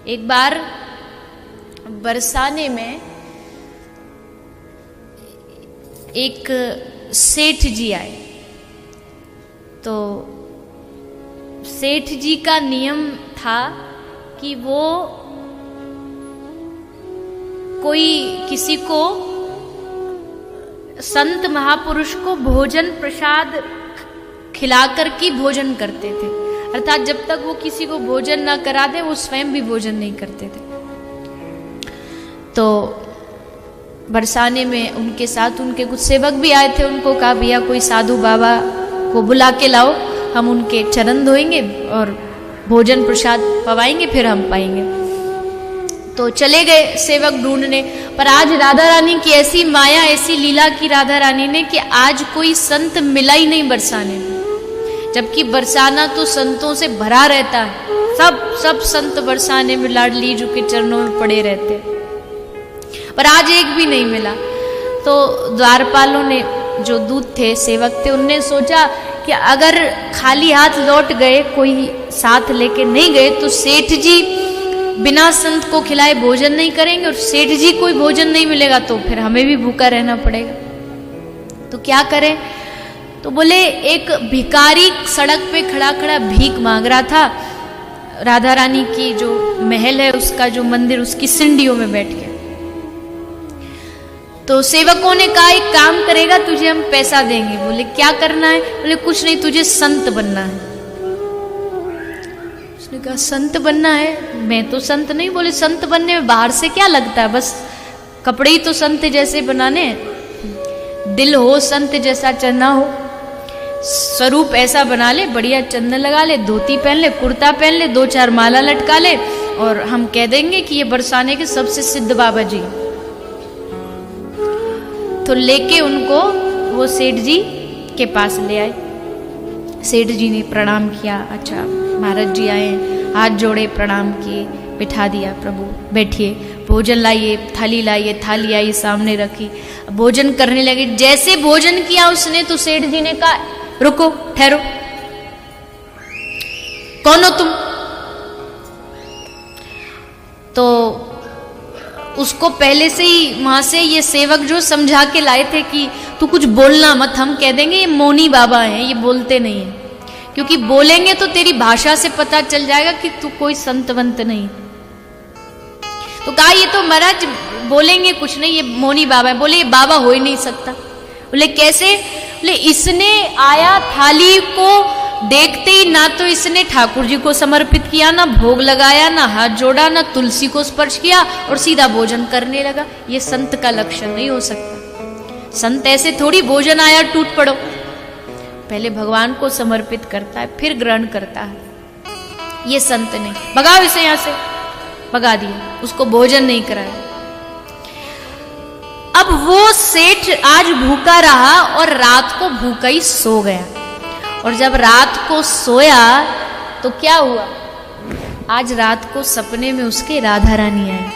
एक बार बरसाने में एक सेठ जी आए। तो सेठ जी का नियम था कि वो कोई किसी को, संत महापुरुष को भोजन प्रसाद खिलाकर के भोजन करते थे, अर्थात जब तक वो किसी को भोजन ना करा दे वो स्वयं भी भोजन नहीं करते थे। तो बरसाने में उनके साथ उनके कुछ सेवक भी आए थे। उनको कहा भैया कोई साधु बाबा को बुला के लाओ, हम उनके चरण धोएंगे और भोजन प्रसाद पवाएंगे, फिर हम पाएंगे। तो चले गए सेवक ढूंढने, पर आज राधा रानी की ऐसी माया, ऐसी लीला की राधा रानी ने कि आज कोई संत मिला ही नहीं बरसाने में, जबकि बरसाना तो संतों से भरा रहता है। सब संत बरसाने में लाडली जी के चरणों में पड़े रहते, पर आज एक भी नहीं मिला। तो द्वारपालों ने, जो दूत थे, सेवक थे, उनने सोचा कि अगर खाली हाथ लौट गए, कोई साथ लेके नहीं गए, तो सेठ जी बिना संत को खिलाए भोजन नहीं करेंगे, और सेठ जी कोई भोजन नहीं मिलेगा तो फिर हमें भी भूखा रहना पड़ेगा। तो क्या करें? तो बोले एक भिखारी सड़क पे खड़ा खड़ा भीख मांग रहा था, राधा रानी की जो महल है उसका जो मंदिर, उसकी सिंडियों में बैठ के। तो सेवकों ने कहा एक काम करेगा, तुझे हम पैसा देंगे। बोले क्या करना है? बोले कुछ नहीं, तुझे संत बनना है। उसने कहा संत बनना है? मैं तो संत नहीं। बोले संत बनने में बाहर से क्या लगता है, बस कपड़े ही तो संत जैसे बनाने हैं। दिल हो संत जैसा, चलना हो, स्वरूप ऐसा बना ले, बढ़िया चंदन लगा ले, धोती पहन ले, कुर्ता पहन ले, 2-4 माला लटका ले, और हम कह देंगे कि ये बरसाने के सबसे सिद्ध बाबा जी। तो लेके उनको वो सेठ जी के पास ले आए। सेठ जी ने प्रणाम किया, अच्छा महाराज जी आए, हाथ जोड़े, प्रणाम किए, बिठा दिया, प्रभु बैठिए, भोजन लाइए, थाली लाइए, थाली आई सामने रखी, भोजन करने लगे। जैसे भोजन किया उसने, तो सेठ जी ने कहा रुको, ठहरो, कौन हो तुम? तो उसको पहले से ही वहां से ये सेवक जो समझा के लाए थे कि तू कुछ बोलना मत, हम कह देंगे ये मौनी बाबा हैं, ये बोलते नहीं है, क्योंकि बोलेंगे तो तेरी भाषा से पता चल जाएगा कि तू कोई संतवंत नहीं। तो कहा ये तो महाराज बोलेंगे कुछ नहीं, ये मौनी बाबा है। बोले ये बाबा हो ही नहीं सकता। बोले कैसे? बोले इसने आया, थाली को देखते ही ना तो इसने ठाकुर जी को समर्पित किया, ना भोग लगाया, ना हाथ जोड़ा, ना तुलसी को स्पर्श किया, और सीधा भोजन करने लगा। ये संत का लक्षण नहीं हो सकता। संत ऐसे थोड़ी भोजन आया टूट पड़ो, पहले भगवान को समर्पित करता है, फिर ग्रहण करता है। ये संत नहीं। भगाओ इसे यहां से, भगा दिया, उसको भोजन नहीं कराया। अब वो सेठ आज भूखा रहा और रात को भूखा ही सो गया। और जब रात को सोया तो क्या हुआ? आज रात को सपने में उसके राधा रानी आए।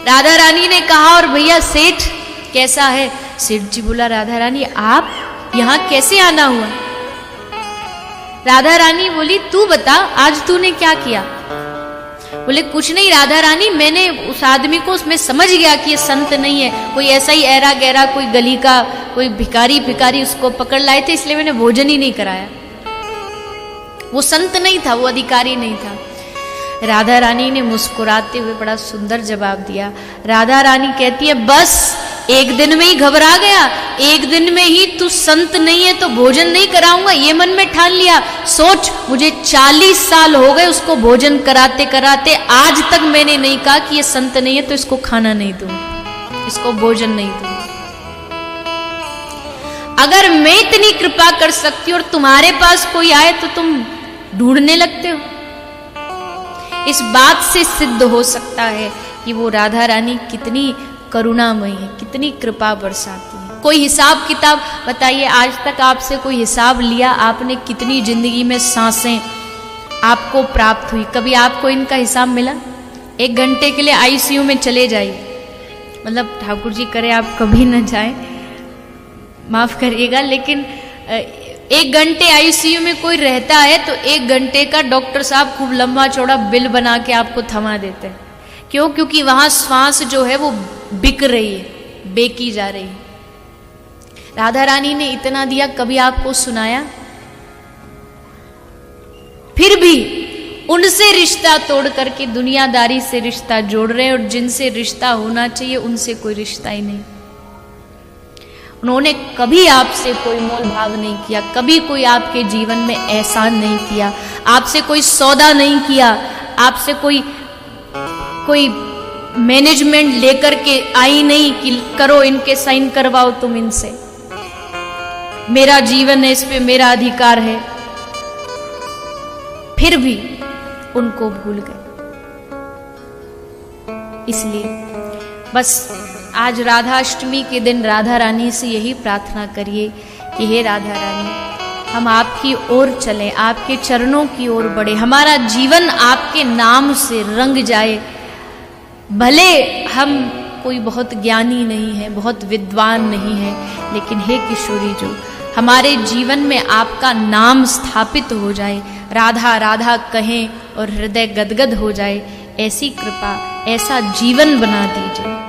राधा रानी ने कहा और भैया सेठ कैसा है? सेठ जी बोला राधा रानी आप यहां कैसे आना हुआ? राधा रानी बोली तू बता आज तूने क्या किया? बोले कुछ नहीं राधा रानी, मैंने उस आदमी को उसमें समझ गया कि ये संत नहीं है, कोई ऐसा ही ऐरा गहरा कोई गली का कोई भिखारी उसको पकड़ लाए थे, इसलिए मैंने भोजन ही नहीं कराया। वो संत नहीं था, वो अधिकारी नहीं था। राधा रानी ने मुस्कुराते हुए बड़ा सुंदर जवाब दिया। राधा रानी कहती है बस एक दिन में ही घबरा गया, एक दिन में ही तू संत नहीं है तो भोजन नहीं कराऊंगा, ये मन में ठान लिया। सोच मुझे 40 साल हो गए उसको भोजन कराते कराते, आज तक मैंने नहीं कहा कि ये संत नहीं है तो इसको खाना नहीं दूं, इसको भोजन नहीं दूं। अगर मैं इतनी कृपा कर सकती हूं और तुम्हारे पास कोई आए तो तुम ढूंढने लगते हो। इस बात से सिद्ध हो सकता है कि वो राधा रानी कितनी करुणामयी है, कितनी कृपा बरसाती है। कोई हिसाब किताब बताइए, आज तक आपसे कोई हिसाब लिया? आपने कितनी जिंदगी में सांसें आपको प्राप्त हुई? कभी आपको इनका हिसाब मिला? 1 घंटे के लिए आईसीयू में चले जाइए, मतलब ठाकुर जी करे आप कभी न जाए, माफ करिएगा, लेकिन 1 घंटे आईसीयू में कोई रहता है तो 1 घंटे का डॉक्टर साहब खूब लंबा चौड़ा बिल बना के आपको थमा देते हैं। क्यों? क्योंकि वहां श्वास जो है वो बिक रही है, बेकी जा रही है। राधा रानी ने इतना दिया, कभी आपको सुनाया? फिर भी उनसे रिश्ता तोड़ करके दुनियादारी से रिश्ता जोड़ रहे हैं, और जिनसे रिश्ता होना चाहिए उनसे कोई रिश्ता ही नहीं। उन्होंने कभी आपसे कोई मोल भाव नहीं किया, कभी कोई आपके जीवन में एहसान नहीं किया, आपसे कोई सौदा नहीं किया, आपसे कोई मैनेजमेंट लेकर के आई नहीं कि करो, इनके साइन करवाओ तुम इनसे, मेरा जीवन है, इस पे मेरा अधिकार है। फिर भी उनको भूल गए। इसलिए बस आज राधाष्टमी के दिन राधा रानी से यही प्रार्थना करिए कि हे राधा रानी, हम आपकी ओर चलें, आपके चरणों की ओर बढ़े, हमारा जीवन आपके नाम से रंग जाए। भले हम कोई बहुत ज्ञानी नहीं है, बहुत विद्वान नहीं है, लेकिन हे किशोरी जो हमारे जीवन में आपका नाम स्थापित हो जाए, राधा राधा कहें और हृदय गदगद हो जाए, ऐसी कृपा, ऐसा जीवन बना दीजिए।